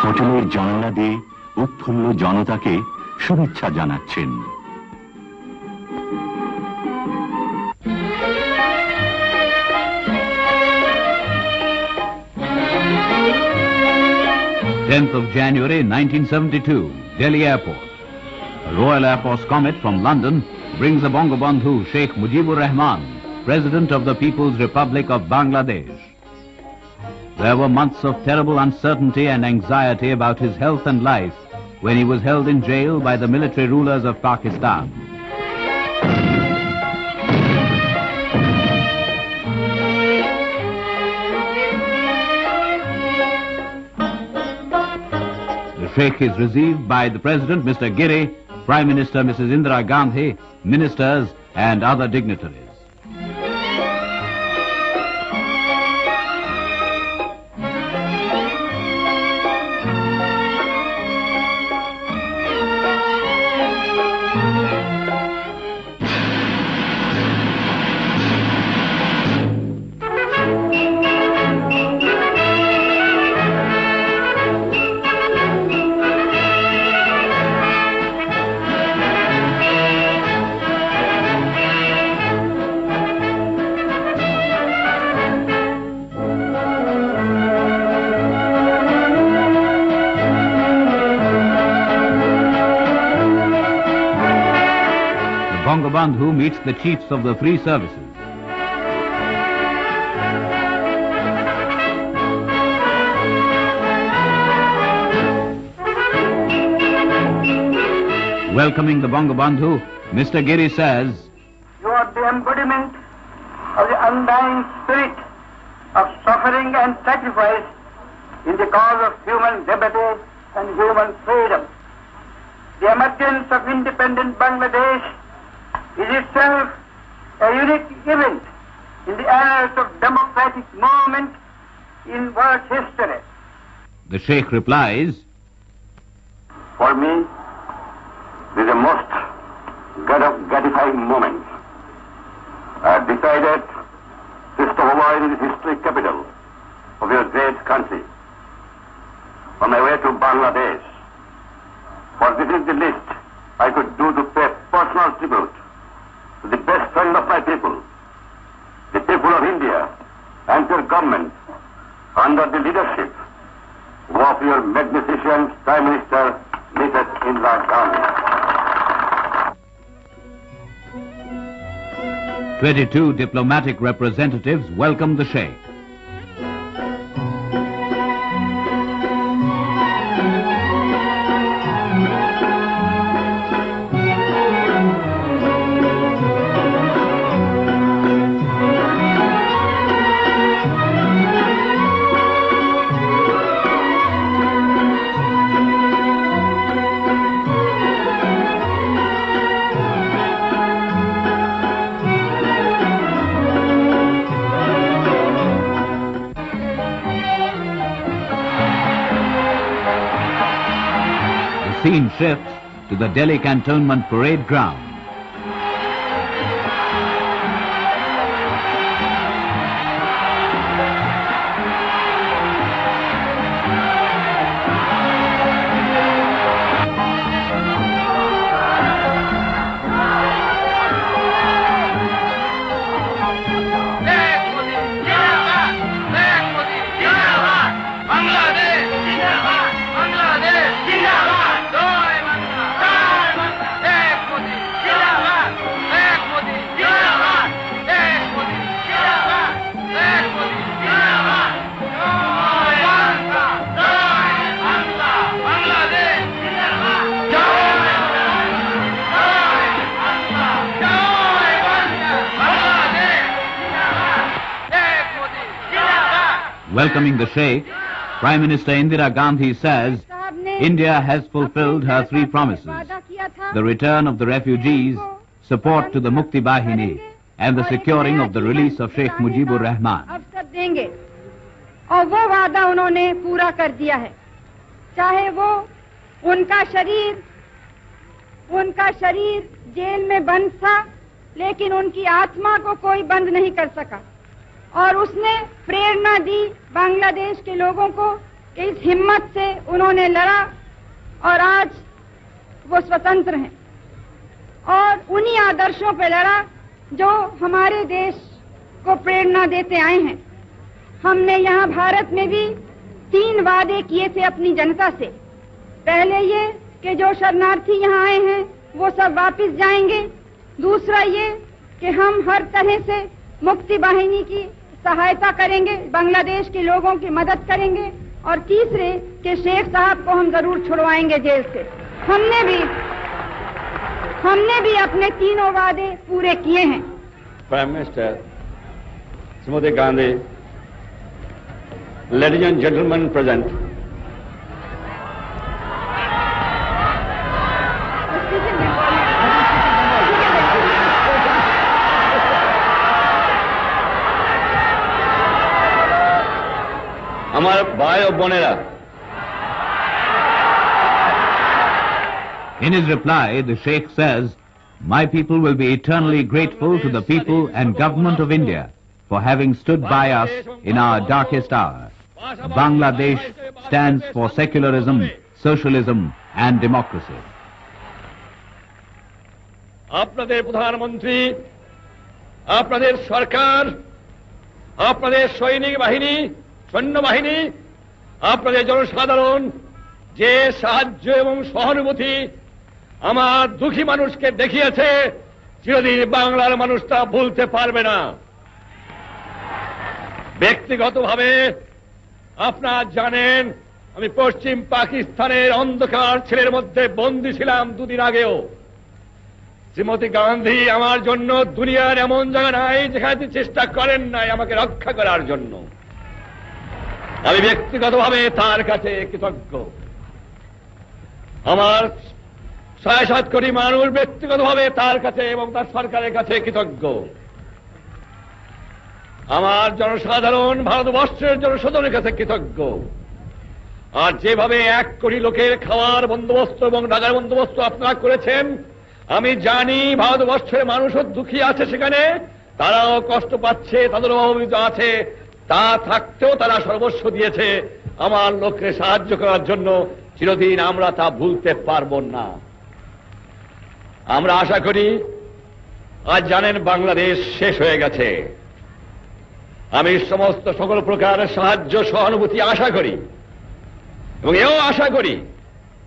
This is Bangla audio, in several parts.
হোটেলের জানালা দিয়ে উৎফুল্ল জনতাকে শুভেচ্ছা জানাচ্ছেন। January 10, 1972, Delhi Airport. A Royal Air Force comet from London brings the Bangabandhu Sheikh Mujibur Rahman, President of the People's Republic of Bangladesh. There were months of terrible uncertainty and anxiety about his health and life when he was held in jail by the military rulers of Pakistan. The Sheikh is received by the President, Mr. Giri, Prime Minister, Mrs. Indira Gandhi, ministers and other dignitaries. Bangabandhu meets the chiefs of the three services. Welcoming the Bangabandhu, Mr. Giri says, "You are the embodiment of the undying spirit of suffering and sacrifice in the cause of human liberty and human freedom. The emergence of independent Bangladesh is itself a unique event in the annals of democratic movement in world history." The Sheikh replies, "For me, this is a most gratifying moment. I have decided to stop over in this historic capital of your great country on my way to Bangladesh. For this is the least I could do to pay personal tribute to the best friend of my people, the people of India, and your government under the leadership of your magnificent Prime Minister, Mrs. Indira Gandhi." 22 diplomatic representatives welcomed the Sheikh. Scene shifts to the Delhi Cantonment Parade Ground. Welcoming the Sheikh, Prime Minister Indira Gandhi says, India has fulfilled her three promises: the return of the refugees, support to the Mukti Bahini, and the securing of the release of Sheikh Mujibur Rahman. और वो वादा उन्होंने पूरा कर दिया है, चाहे वो उनका शरीर जेल में बंद था, लेकिन उनकी आत्मा को कोई बंद नहीं कर सका। और उसने प्रेरणा दी बांग्लादेश के लोगों को कि इस हिम्मत से उन्होंने लड़ा और आज वो स्वतंत्र हैं और उन्हीं आदर्शों पे लड़ा जो हमारे देश को प्रेरणा देते आए हैं। हमने यहाँ भारत में भी 3 वादे किए थे अपनी जनता से। पहले ये कि जो शरणार्थी यहाँ आए हैं वो सब वापस जाएंगे। दूसरा ये कि हम हर तरह से मुक्ति वाहिनी की सहायता करेंगे, बांग्लादेश के लोगों की मदद करेंगे। और तीसरे कि शेख साहब को हम जरूर छुड़वाएंगे जेल से। हमने भी अपने 3 वादे पूरे किए हैं। Prime minister Shrimati Gandhi, ladies and gentleman present, हमारे भाई और बोनेरा। In his reply, the Sheikh says, "My people will be eternally grateful to the people and government of India for having stood by us in our darkest hour. Bangladesh stands for secularism, socialism and democracy." আপনাদের প্রধানমন্ত্রী, আপনাদের সরকার, আপনাদের সৈনিক বাহিনী, সৈন্যবাহিনী, আপনাদের জনসাধারণ যে সাহায্য এবং সহানুভূতি আমার দুঃখী মানুষকে দেখিয়েছে, চিরদিন বাংলার মানুষ তা ভুলতে পারবে না। ব্যক্তিগতভাবে আপনারা জানেন আমি পশ্চিম পাকিস্তানের অন্ধকার ছেলের মধ্যে বন্দী ছিলাম 2 দিন আগেও। শ্রীমতী গান্ধী আমার জন্য দুনিয়ার এমন জায়গা নাই যেখানে চেষ্টা করেন নাই আমাকে রক্ষা করার জন্য। আমি ব্যক্তিগতভাবে তার কাছে কৃতজ্ঞ। আমার 7.5 কোটি মানুষ ব্যক্তিগতভাবে তার কাছে এবং তার সরকারের কাছে কৃতজ্ঞ। আমার জনসাধারণ ভারতবর্ষের জনসাধারণের কাছে কৃতজ্ঞ। আর যেভাবে 1 কোটি লোকের খাওয়ার বন্দোবস্ত এবং টাকার বন্দোবস্ত আপনারা করেছেন, আমি জানি ভারতবর্ষের মানুষও দুঃখী আছে, সেখানে তারাও কষ্ট পাচ্ছে, তাদেরও অভাবিত আছে। তা থাকতেও তারা সর্বস্ব দিয়েছে আমার লোককে সাহায্য করার জন্য। চিরদিন আমরা তা ভুলতে পারবো না। আমরা আশা করি, আজ জানেন বাংলাদেশ শেষ হয়ে গেছে। আমি সমস্ত সকল প্রকারের সাহায্য সহানুভূতি আশা করি এবং এও আশা করি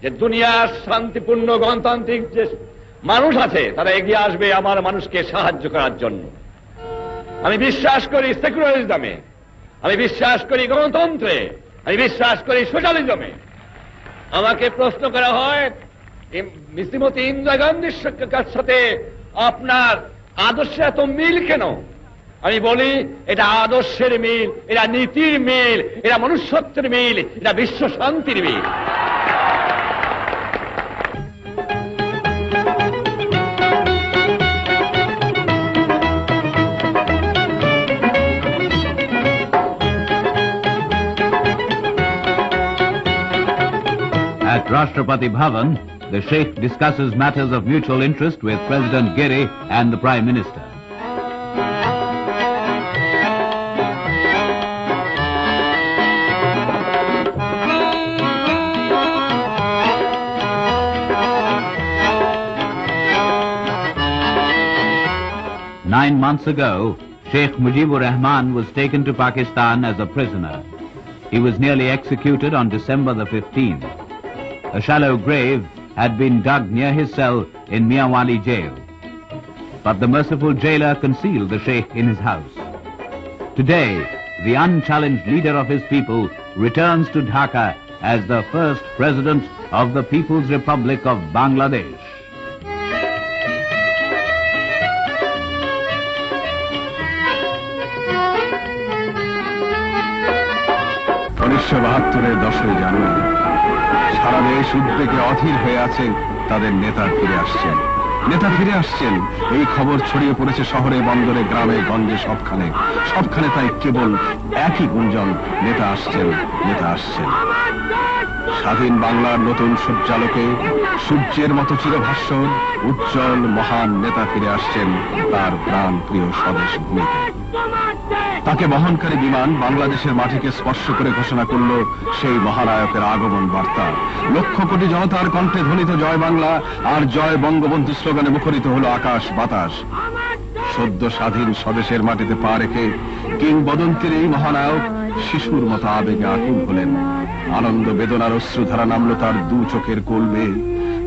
যে দুনিয়ার শান্তিপূর্ণ গণতান্ত্রিক যে মানুষ আছে তারা এগিয়ে আসবে আমার মানুষকে সাহায্য করার জন্য। আমি বিশ্বাস করি সেকুলারিজমে, আমি বিশ্বাস করি গণতন্ত্রে, আমি বিশ্বাস করি সোশ্যালিজমে। আমাকে প্রশ্ন করা হয় শ্রীমতী ইন্দিরা গান্ধীর সাথে আপনার আদর্শে এত মিল কেন? আমি বলি এটা আদর্শের মিল, এটা নীতির মিল, এটা মনুষ্যত্বের মিল, এটা বিশ্ব শান্তির মিল। At Rashtrapati Bhavan, the Sheikh discusses matters of mutual interest with President Giri and the Prime Minister. Nine months ago, Sheikh Mujibur Rahman was taken to Pakistan as a prisoner. He was nearly executed on December the 15th. A shallow grave had been dug near his cell in Mianwali jail. But the merciful jailer concealed the Sheikh in his house. Today, the unchallenged leader of his people returns to Dhaka as the first president of the People's Republic of Bangladesh. জানুয়ারি সারা দেশ উদ্বেগে অধীর হয়ে আছে। তাদের নেতা ফিরে আসছেন এই খবর ছড়িয়ে পড়েছে শহরে, বন্দরে, গ্রামে, গঞ্জে, সবখানে তাই কেবল একই গুঞ্জন, নেতা আসছেন। স্বাধীন বাংলার নতুন সূর্যালোকে সূর্যের মতো চিরভাস্বর উজ্জ্বল মহান নেতা ফিরে আসছেন তার প্রাণ প্রিয় স্বদেশ ভূমিতে। তাকে বহনকারী বিমান বাংলাদেশের মাটিকে স্পর্শ করে ঘোষণা করল সেই মহানায়কের আগমন বার্তা। লক্ষ কোটি জনতার কণ্ঠে ধ্বনিত জয় বাংলা আর জয় বঙ্গবন্ধু স্লোগানে মুখরিত হলো আকাশ বাতাস। সদ্য স্বাধীন স্বদেশের মাটিতে পা রেখে কিংবদন্তির এই মহানায়ক শিশুর মতো আবেগে আকুল হলেন। আনন্দ বেদনার অশ্রুধারা নামল তার দু চোখের কোল বেয়ে।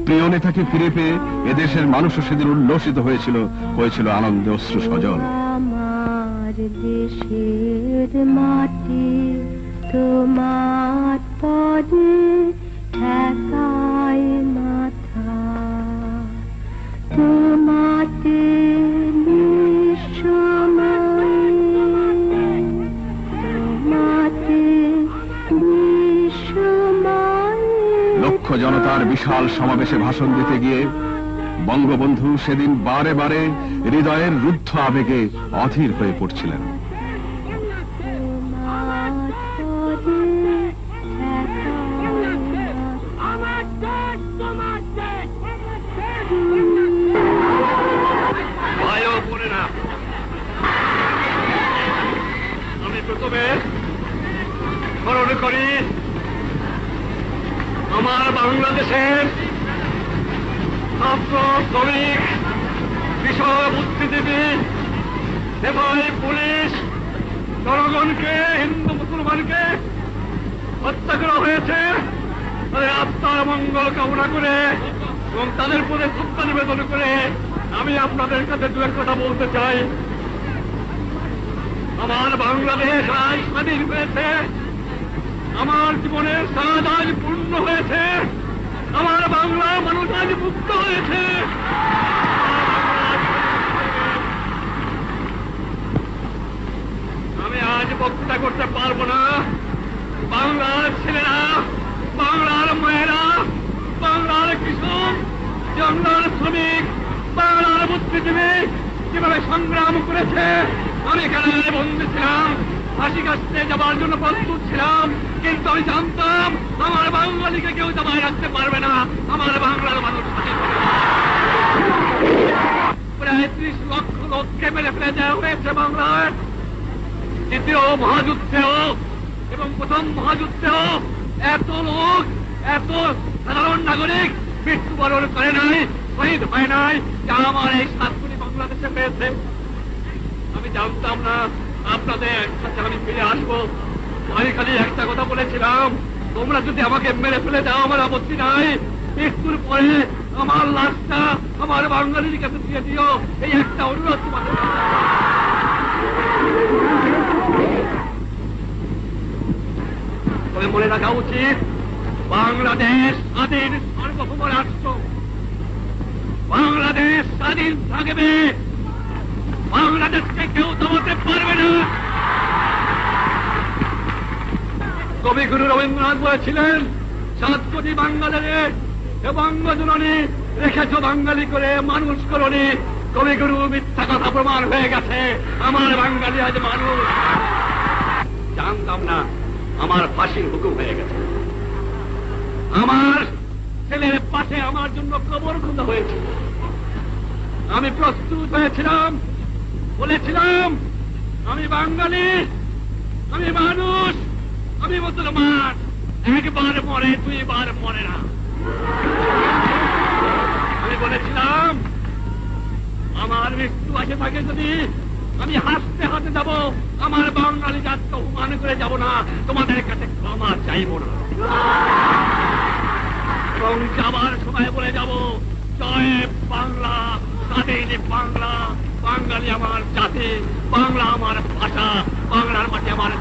প্রিয় নেতাকে ফিরে পেয়ে এদেশের মানুষও সেদিন উল্লসিত হয়েছিল আনন্দে অশ্রু সজল। আমার দেশের মাটি তোমার পদে ঠেকায় মাথা, তোমাতে লক্ষ জনতার বিশাল সমাবেশে ভাষণ দিতে গিয়ে বঙ্গবন্ধু সেদিন বারে বারে হৃদয়ের রুদ্ধ আবেগে অধীর হয়ে পড়ছিলেন। আমি প্রথমে স্মরণ করি আমার বাংলাদেশের ছাত্র, শ্রমিক, কৃষক, বুদ্ধিজীবী, সেবাই, পুলিশ, জনগণকে, হিন্দু মুসলমানকে হত্যা করা হয়েছে। তাদের আত্মার মঙ্গল কামনা করে এবং তাদের প্রতি শ্রদ্ধা নিবেদন করে আমি আপনাদের কাছে দু এক কথা বলতে চাই। আমার বাংলাদেশ আজ স্বাধীন হয়েছে, আমার জীবনের স্বাদ আজ পূর্ণ হয়েছে, আমার বাংলার মানুষ আজ মুক্ত হয়েছে। আমি আজ বক্তৃতা করতে পারবো না। বাংলার ছেলেরা, বাংলার মায়েরা, বাংলার কৃষক, বাংলার শ্রমিক, বাংলার বুদ্ধিজীবী কিভাবে সংগ্রাম করেছে আমি এখানে বন্দী ছিলাম, ফাঁসি কাটতে যাবার জন্য প্রস্তুত ছিলাম, কিন্তু আমি জানতাম আমার বাঙালিকে কেউ জামায় রাখতে পারবে না, আমার বাংলার মানুষ প্রায় 30 লক্ষ লোককে মেরে ফেলে দেওয়া হয়েছে বাংলায়। দ্বিতীয় মহাযুদ্ধেও এবং প্রথম মহাযুদ্ধেও এত লোক, এত সাধারণ নাগরিক মৃত্যুবরণ করে নাই, শহীদ হয় নাই, যা আমার এই 7 কোটি বাংলাদেশে পেয়েছে। আমি জানতাম না আপনাদের সাথে আমি ফিরে আসবো। আমি খালি একটা কথা বলেছিলাম, তোমরা যদি আমাকে মেরে ফেলে দাও আমার আপত্তি নাই, মৃত্যুর পরে আমার লাশটা আমার বাঙালির কাছে দিয়ে দিও, এই একটা অনুরোধ তোমাদের। তবে মনে রাখা উচিত বাংলাদেশ স্বাধীন সার্বভৌম রাষ্ট্র, বাংলাদেশ স্বাধীন থাকবে, বাংলাদেশকে কেউ দমাতে পারবে না। কবিগুরু রবীন্দ্রনাথ বলেছিলেন 7 কোটি বাঙালিরে বঙ্গজননী রেখেছ বাঙালি করে মানুষ করনি। কবিগুরু মিথ্যা কথা প্রমাণ হয়ে গেছে, আমার বাঙালি আজ মানুষ। জানতাম না আমার ফাঁসির হুকুম হয়ে গেছে, আমার ছেলের পাশে আমার জন্য কবর খোঁজা হয়েছে। আমি প্রস্তুত হয়েছিলাম, বলেছিলাম আমি বাঙালি, আমি মানুষ, আমি মুসলমান, একবার মরে 2 বার মরে না। আমি বলেছিলাম আমার মৃত্যু আসে থাকে যদি আমি হাসতে হাসতে যাব, আমার বাঙালি জাতকে অপমান করে যাব না, তোমাদের কাছে ক্ষমা চাইব না। এবং যাবার সময় বলে যাব জয় বাংলা, স্বাধীন বাংলা, বাঙালি আমার জাতি, বাংলা আমার ভাষা, বাংলার মাটি আমার